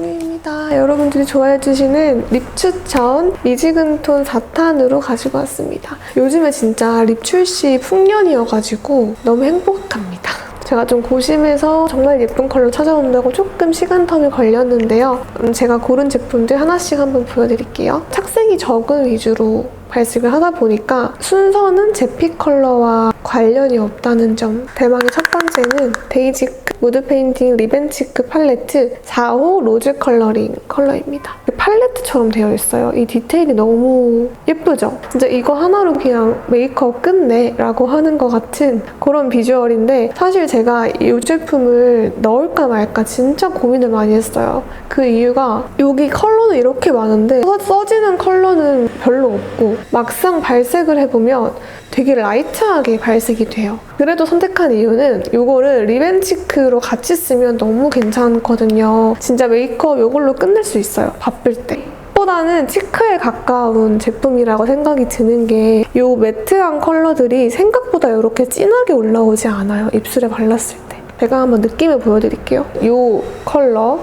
봄입니다. 여러분들이 좋아해주시는 립 추천 미지근 톤 4탄으로 가지고 왔습니다. 요즘에 진짜 립 출시 풍년이어가지고 너무 행복합니다. 제가 좀 고심해서 정말 예쁜 컬러 찾아온다고 조금 시간 텀이 걸렸는데요. 제가 고른 제품들 하나씩 한번 보여드릴게요. 착색이 적은 위주로 발색을 하다 보니까 순서는 제 픽 컬러와 관련이 없다는 점. 대망의 첫 번째는 데이지크 무드 페인팅 리벤치크 팔레트 4호 로즈 컬러링 컬러입니다. 팔레트처럼 되어 있어요. 이 디테일이 너무 예쁘죠? 진짜 이거 하나로 그냥 메이크업 끝내 라고 하는 것 같은 그런 비주얼인데, 사실 제가 이 제품을 넣을까 말까 진짜 고민을 많이 했어요. 그 이유가 여기 컬러는 이렇게 많은데 써지는 컬러는 별로 없고 막상 발색을 해보면 되게 라이트하게 발색이 돼요. 그래도 선택한 이유는 이거를 리벤치크로 같이 쓰면 너무 괜찮거든요. 진짜 메이크업 이걸로 끝낼 수 있어요, 바쁠 때. 보다는 치크에 가까운 제품이라고 생각이 드는 게 이 매트한 컬러들이 생각보다 이렇게 진하게 올라오지 않아요, 입술에 발랐을 때. 제가 한번 느낌을 보여드릴게요. 이 컬러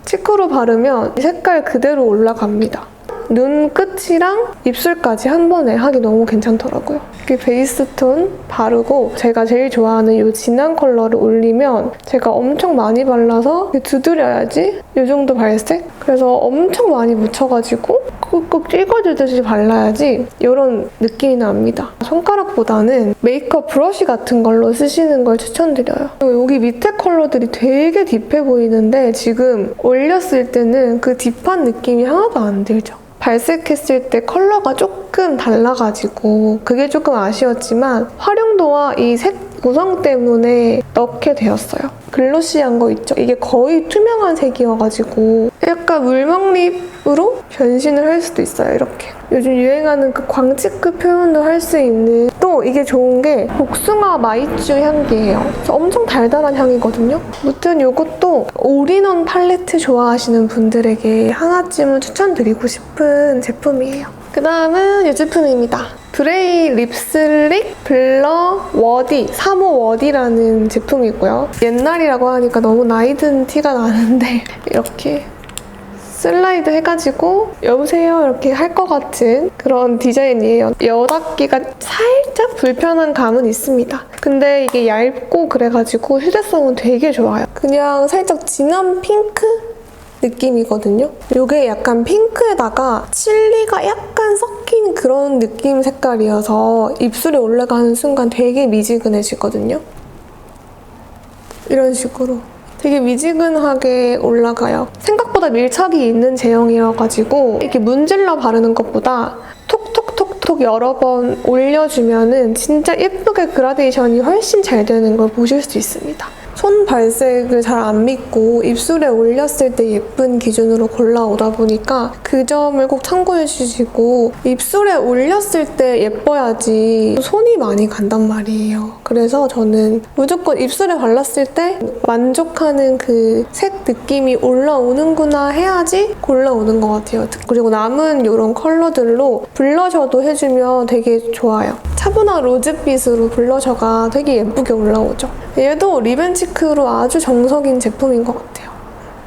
치크로 바르면 이 색깔 그대로 올라갑니다. 눈 끝이랑 입술까지 한 번에 하기 너무 괜찮더라고요. 이렇게 베이스 톤 바르고 제가 제일 좋아하는 이 진한 컬러를 올리면 제가 엄청 많이 발라서 두드려야지 이 정도 발색? 그래서 엄청 많이 묻혀가지고 꾹꾹 찍어주듯이 발라야지 이런 느낌이 납니다. 손가락보다는 메이크업 브러쉬 같은 걸로 쓰시는 걸 추천드려요. 그리고 여기 밑에 컬러들이 되게 딥해 보이는데 지금 올렸을 때는 그 딥한 느낌이 하나도 안 들죠. 발색했을 때 컬러가 조금 달라가지고 그게 조금 아쉬웠지만 활용도와 이 색 구성 때문에 넣게 되었어요. 글로시한 거 있죠? 이게 거의 투명한 색이어가지고 약간 물먹립으로 변신을 할 수도 있어요, 이렇게. 요즘 유행하는 그 광채급 표현도 할 수 있는, 또 이게 좋은 게 복숭아 마이쮸 향기예요. 그래서 엄청 달달한 향이거든요. 아무튼 이것도 올인원 팔레트 좋아하시는 분들에게 하나쯤은 추천드리고 싶은 제품이에요. 그 다음은 이 제품입니다. 브레이 립슬릭 블러 워디 3호 워디라는 제품이고요. 옛날이라고 하니까 너무 나이 든 티가 나는데 이렇게 슬라이드 해가지고 여보세요 이렇게 할 것 같은 그런 디자인이에요. 여닫기가 살짝 불편한 감은 있습니다. 근데 이게 얇고 그래가지고 휴대성은 되게 좋아요. 그냥 살짝 진한 핑크? 느낌이거든요. 이게 약간 핑크에다가 칠리가 약간 섞인 그런 느낌 색깔이어서 입술에 올라가는 순간 되게 미지근해지거든요. 이런 식으로 되게 미지근하게 올라가요. 생각보다 밀착이 있는 제형이어가지고 이렇게 문질러 바르는 것보다 톡톡톡톡 여러 번 올려주면은 진짜 예쁘게 그라데이션이 훨씬 잘 되는 걸 보실 수 있습니다. 손 발색을 잘 안 믿고 입술에 올렸을 때 예쁜 기준으로 골라오다 보니까 그 점을 꼭 참고해 주시고, 입술에 올렸을 때 예뻐야지 손이 많이 간단 말이에요. 그래서 저는 무조건 입술에 발랐을 때 만족하는 그 색 느낌이 올라오는구나 해야지 골라오는 것 같아요. 그리고 남은 이런 컬러들로 블러셔도 해주면 되게 좋아요. 차분한 로즈빛으로 블러셔가 되게 예쁘게 올라오죠. 얘도 리벤치크로 아주 정석인 제품인 것 같아요.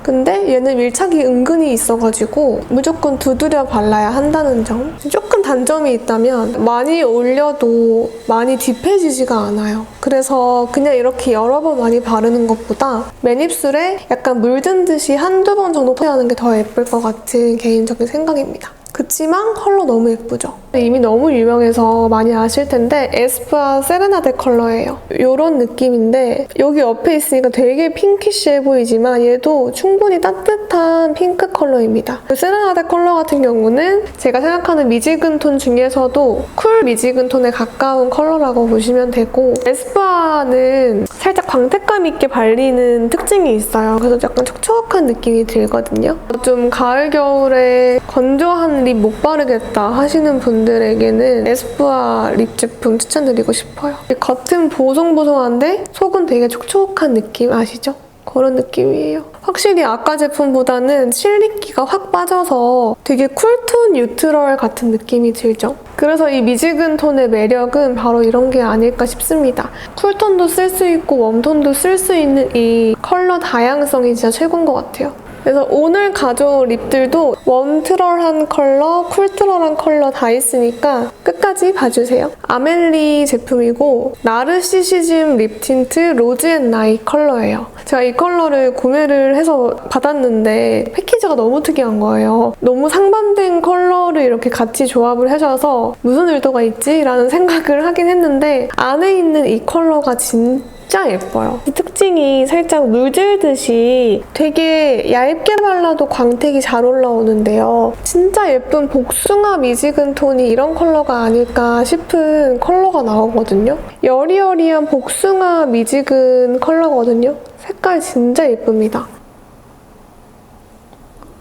근데 얘는 밀착이 은근히 있어가지고 무조건 두드려 발라야 한다는 점. 조금 단점이 있다면 많이 올려도 많이 딥해지지가 않아요. 그래서 그냥 이렇게 여러 번 많이 바르는 것보다 맨입술에 약간 물든 듯이 한두 번 정도 토해하는 게 더 예쁠 것 같은 개인적인 생각입니다. 그치만 컬러 너무 예쁘죠? 이미 너무 유명해서 많이 아실 텐데 에스쁘아 세레나데 컬러예요. 이런 느낌인데 여기 옆에 있으니까 되게 핑키쉬해 보이지만 얘도 충분히 따뜻한 핑크 컬러입니다. 세레나데 컬러 같은 경우는 제가 생각하는 미지근 톤 중에서도 쿨 미지근 톤에 가까운 컬러라고 보시면 되고, 에스쁘아는 살짝 광택감 있게 발리는 특징이 있어요. 그래서 약간 촉촉한 느낌이 들거든요. 좀 가을 겨울에 건조한 립 못 바르겠다 하시는 분들에게는 에스쁘아 립 제품 추천드리고 싶어요. 겉은 보송보송한데 속은 되게 촉촉한 느낌 아시죠? 그런 느낌이에요. 확실히 아까 제품보다는 칠리기가 확 빠져서 되게 쿨톤 뉴트럴 같은 느낌이 들죠? 그래서 이 미지근 톤의 매력은 바로 이런 게 아닐까 싶습니다. 쿨톤도 쓸 수 있고 웜톤도 쓸 수 있는 이 컬러 다양성이 진짜 최고인 것 같아요. 그래서 오늘 가져온 립들도 웜트럴한 컬러, 쿨트럴한 컬러 다 있으니까 끝까지 봐주세요. 아멜리 제품이고 나르시시즘 립 틴트 로즈 앤 나이 컬러예요. 제가 이 컬러를 구매를 해서 받았는데 패키지가 너무 특이한 거예요. 너무 상반된 컬러를 이렇게 같이 조합을 해줘서 무슨 의도가 있지? 라는 생각을 하긴 했는데 안에 있는 이 컬러가 진짜 예뻐요. 이 특징이 살짝 물들듯이 되게 얇게 발라도 광택이 잘 올라오는데요. 진짜 예쁜 복숭아 미지근 톤이 이런 컬러가 아닐까 싶은 컬러가 나오거든요. 여리여리한 복숭아 미지근 컬러거든요. 색깔 진짜 예쁩니다.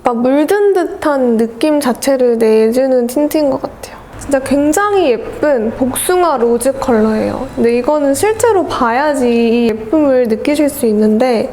막 물든 듯한 느낌 자체를 내주는 틴트인 것 같아요. 진짜 굉장히 예쁜 복숭아 로즈 컬러예요. 근데 이거는 실제로 봐야지 이 예쁨을 느끼실 수 있는데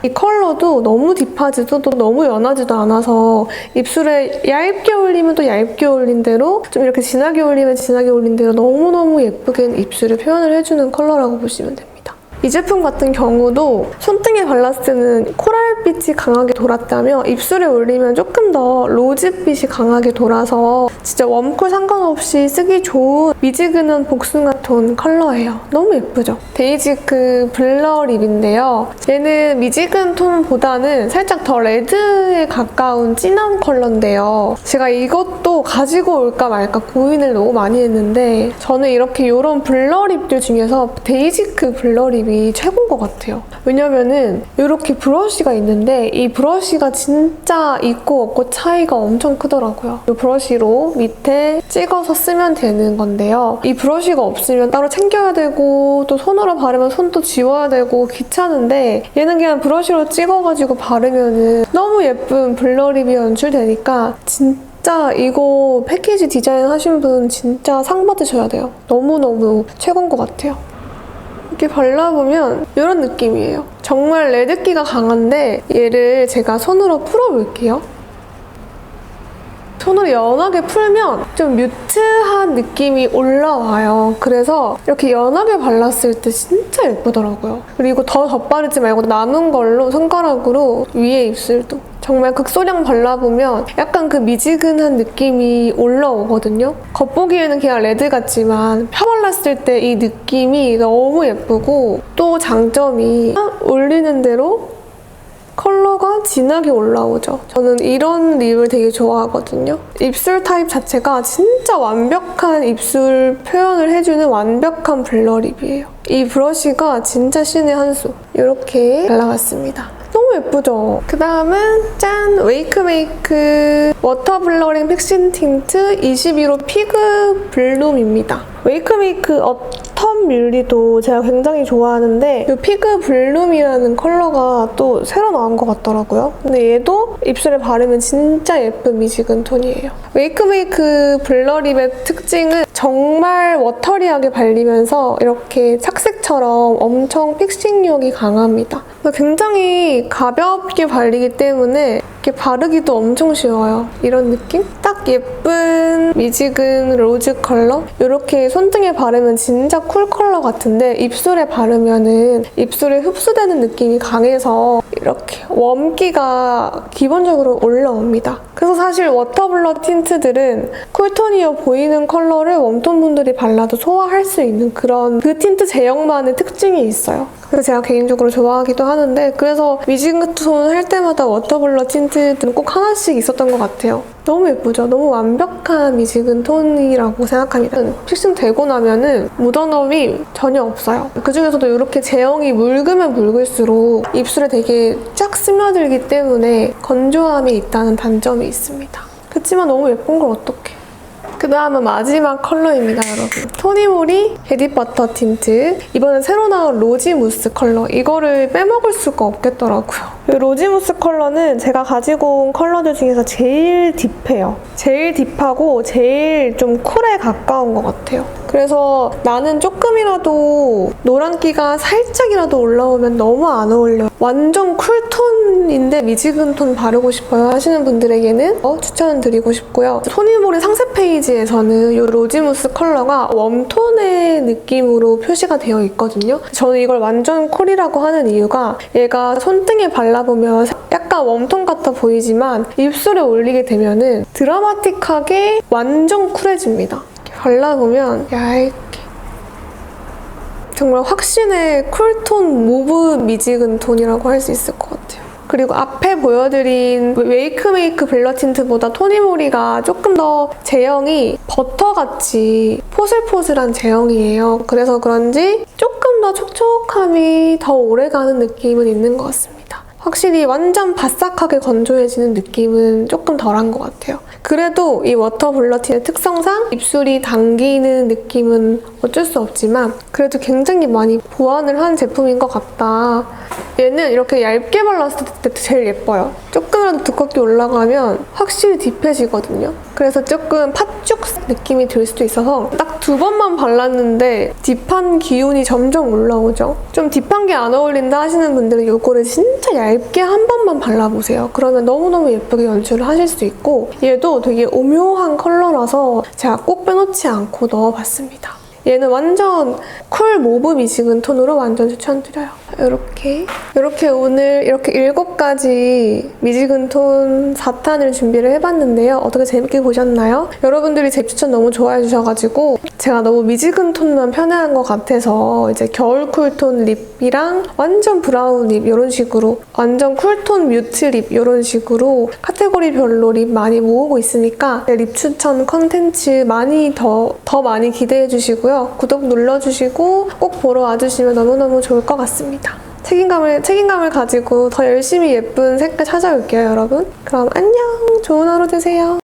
이 컬러도 너무 딥하지도 또 너무 연하지도 않아서 입술에 얇게 올리면 또 얇게 올린 대로 좀 이렇게 진하게 올리면 진하게 올린 대로 너무너무 예쁘게 입술을 표현을 해주는 컬러라고 보시면 됩니다. 이 제품 같은 경우도 손등에 발랐을 때는 코랄빛이 강하게 돌았다면 입술에 올리면 조금 더 로즈빛이 강하게 돌아서 진짜 웜쿨 상관없이 쓰기 좋은 미지근한 복숭아 톤 컬러예요. 너무 예쁘죠? 데이지크 블러 립인데요. 얘는 미지근 톤보다는 살짝 더 레드에 가까운 진한 컬러인데요. 제가 이것도 가지고 올까 말까 고민을 너무 많이 했는데 저는 이렇게 이런 블러 립들 중에서 데이지크 블러 립이 최고인 것 같아요. 왜냐면은 이렇게 브러쉬가 있는데 이 브러쉬가 진짜 있고 없고 차이가 엄청 크더라고요. 이 브러쉬로 밑에 찍어서 쓰면 되는 건데요. 이 브러쉬가 없으면 따로 챙겨야 되고 또 손으로 바르면 손도 지워야 되고 귀찮은데 얘는 그냥 브러쉬로 찍어가지고 바르면은 너무 예쁜 블러 립이 연출되니까 진짜 이거 패키지 디자인 하신 분 진짜 상 받으셔야 돼요. 너무너무 최고인 것 같아요. 이렇게 발라보면 이런 느낌이에요. 정말 레드기가 강한데 얘를 제가 손으로 풀어볼게요. 손으로 연하게 풀면 좀 뮤트한 느낌이 올라와요. 그래서 이렇게 연하게 발랐을 때 진짜 예쁘더라고요. 그리고 더 덧바르지 말고 남은 걸로 손가락으로 위에 입술도 정말 극소량 발라보면 약간 그 미지근한 느낌이 올라오거든요. 겉보기에는 그냥 레드 같지만 펴발랐을 때 이 느낌이 너무 예쁘고 또 장점이 올리는 대로 컬러가 진하게 올라오죠. 저는 이런 립을 되게 좋아하거든요. 입술 타입 자체가 진짜 완벽한 입술 표현을 해주는 완벽한 블러 립이에요. 이 브러쉬가 진짜 신의 한 수. 이렇게 발라봤습니다. 너무 예쁘죠? 그 다음은 짠! 웨이크메이크 워터 블러링 픽싱 틴트 21호 피그 블룸입니다. 웨이크메이크 어텀 뮬리도 제가 굉장히 좋아하는데 이 피그 블룸이라는 컬러가 또 새로 나온 것 같더라고요. 근데 얘도 입술에 바르면 진짜 예쁜 미지근 톤이에요. 웨이크메이크 블러 립의 특징은 정말 워터리하게 발리면서 이렇게 착색처럼 엄청 픽싱력이 강합니다. 굉장히 가볍게 발리기 때문에 이렇게 바르기도 엄청 쉬워요. 이런 느낌? 딱 예쁜 미지근 로즈 컬러? 이렇게 손등에 바르면 진짜 쿨 컬러 같은데 입술에 바르면은 입술에 흡수되는 느낌이 강해서 이렇게 웜기가 기본적으로 올라옵니다. 그래서 사실 워터블러 틴트들은 쿨톤이어 보이는 컬러를 웜톤 분들이 발라도 소화할 수 있는 그런 그 틴트 제형만의 특징이 있어요. 그래서 제가 개인적으로 좋아하기도 하는데 그래서 미지근 톤 할 때마다 워터블러 틴트들은 꼭 하나씩 있었던 것 같아요. 너무 예쁘죠? 너무 완벽한 미지근 톤이라고 생각합니다. 픽싱 되고 나면은 묻어남이 전혀 없어요. 그중에서도 이렇게 제형이 묽으면 묽을수록 입술에 되게 쫙 스며들기 때문에 건조함이 있다는 단점이 있습니다. 그치만 너무 예쁜 걸 어떡해. 그 다음은 마지막 컬러입니다, 여러분. 토니모리 베디버터 틴트. 이번엔 새로 나온 로지무스 컬러. 이거를 빼먹을 수가 없겠더라고요. 이 로지무스 컬러는 제가 가지고 온 컬러들 중에서 제일 딥해요. 제일 딥하고 제일 좀 쿨에 가까운 것 같아요. 그래서 나는 조금이라도 노란기가 살짝이라도 올라오면 너무 안 어울려요. 완전 쿨톤인데 미지근 톤 바르고 싶어요 하시는 분들에게는 추천을 드리고 싶고요. 토니모리 상세 페이지에서는 이 로지무스 컬러가 웜톤의 느낌으로 표시가 되어 있거든요. 저는 이걸 완전 쿨이라고 하는 이유가 얘가 손등에 발라보면 약간 웜톤 같아 보이지만 입술에 올리게 되면은 드라마틱하게 완전 쿨해집니다. 이렇게 발라보면 얇게 정말 확신의 쿨톤 모브 미지근 톤이라고 할 수 있을 것 같아요. 그리고 앞에 보여드린 웨이크메이크 블러 틴트보다 토니모리가 조금 더 제형이 버터같이 포슬포슬한 제형이에요. 그래서 그런지 조금 더 촉촉함이 더 오래가는 느낌은 있는 것 같습니다. 확실히 완전 바싹하게 건조해지는 느낌은 조금 덜한 것 같아요. 그래도 이 워터 블러 틴의 특성상 입술이 당기는 느낌은 어쩔 수 없지만 그래도 굉장히 많이 보완을 한 제품인 것 같다. 얘는 이렇게 얇게 발랐을 때 제일 예뻐요. 조금이라도 두껍게 올라가면 확실히 딥해지거든요. 그래서 조금 팥죽 느낌이 들 수도 있어서 딱 2번만 발랐는데 딥한 기운이 점점 올라오죠. 좀 딥한 게 안 어울린다 하시는 분들은 이거를 진짜 얇게 한 번만 발라보세요. 그러면 너무너무 예쁘게 연출을 하실 수 있고 얘도 되게 오묘한 컬러라서 제가 꼭 빼놓지 않고 넣어봤습니다. 얘는 완전 쿨 모브 미지근 톤으로 완전 추천드려요. 이렇게 오늘 이렇게 7가지 미지근 톤 4탄을 준비를 해봤는데요. 어떻게 재밌게 보셨나요? 여러분들이 제 추천 너무 좋아해 주셔가지고 제가 너무 미지근 톤만 편애한 것 같아서 이제 겨울 쿨톤 립이랑 완전 브라운 립 이런 식으로 완전 쿨톤 뮤트 립 이런 식으로 카테고리별로 립 많이 모으고 있으니까 립 추천 컨텐츠 더 많이 기대해 주시고요. 구독 눌러주시고 꼭 보러 와주시면 너무너무 좋을 것 같습니다. 책임감을 가지고 더 열심히 예쁜 색깔 찾아올게요, 여러분. 그럼 안녕! 좋은 하루 되세요.